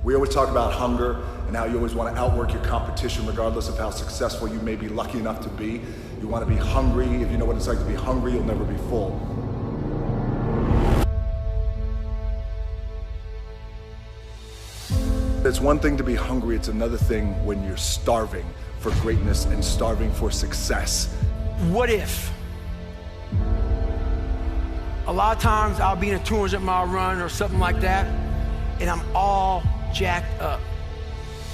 We always talk about hunger and how you always want to outwork your competition regardless of how successful you may be lucky enough to be. You want to be hungry. If you know what it's like to be hungry, you'll never be full. It's one thing to be hungry, it's another thing when you're starving for greatness and starving for success. What if? A lot of times I'll be in a 200-mile run or something like that, and I'm all jacked up.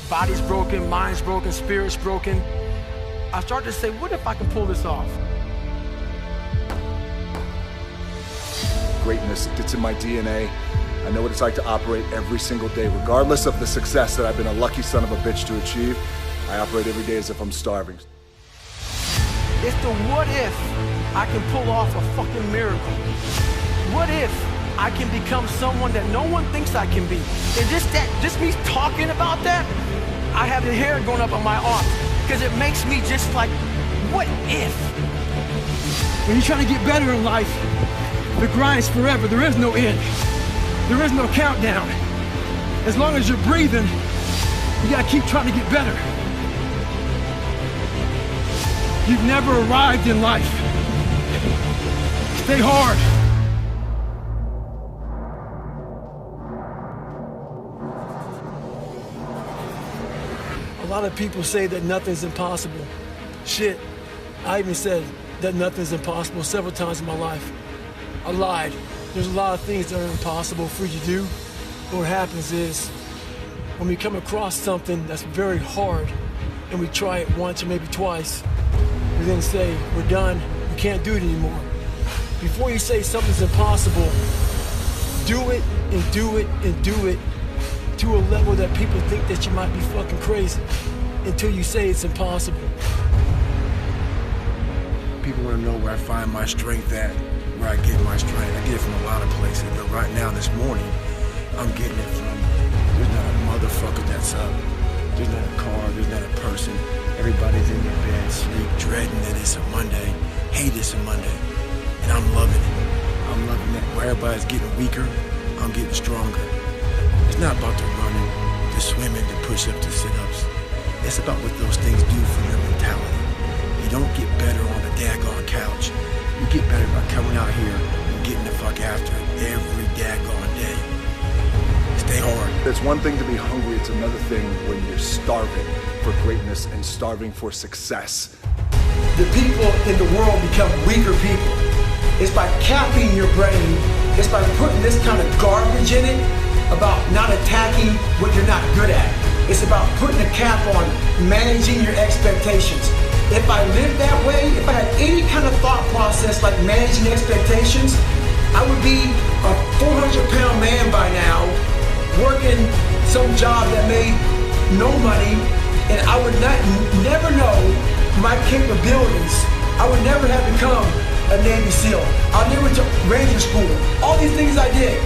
Body's broken, mind's broken, spirit's broken. I start to say, what if I can pull this off? Greatness, it's in my DNA. I know what it's like to operate every single day, regardless of the success that I've been a lucky son of a bitch to achieve. I operate every day as if I'm starving. It's the what if I can pull off a fucking miracle. What if I can become someone that no one thinks I can be? And just me talking about that, I have the hair going up on my arm because it makes me just like, what if? When you're trying to get better in life, the grind's forever. There is no end. There is no countdown. As long as you're breathing, you gotta keep trying to get better. You've never arrived in life. Stay hard. A lot of people say that nothing's impossible. Shit, I even said that nothing's impossible several times in my life. I lied. There's a lot of things that are impossible for you to do. But what happens is, when we come across something that's very hard, and we try it once or maybe twice, we then say, we're done, we can't do it anymore. Before you say something's impossible, do it and do it and do it to a level that people think that you might be fucking crazy until you say it's impossible. People want to know where I find my strength at, where I get my strength. I get it from a lot of places, but right now, this morning, I'm getting it from, there's not a motherfucker that's up. There's not a car, there's not a person. Everybody's in their bed, sleep, dreading that it's a Monday, hate it's a Monday, and I'm loving it. I'm loving that. Where everybody's getting weaker, I'm getting stronger. It's not about the running, the swimming, the push-ups, the sit-ups. It's about what those things do for your mentality. You don't get better on the daggone couch. You get better by coming out here and getting the fuck after it every daggone day. Stay hard. It's one thing to be hungry, it's another thing when you're starving for greatness and starving for success. The people in the world become weaker people. It's by capping your brain, it's by putting this kind of garbage in it about not attacking what you're not good at. It's about putting a cap on managing your expectations. If I lived that way, if I had any kind of thought process like managing expectations, I would be a 400-pound man by now, working some job that made no money, and I would never know my capabilities. I would never have become a Navy SEAL. I never took Ranger School. All these things I did.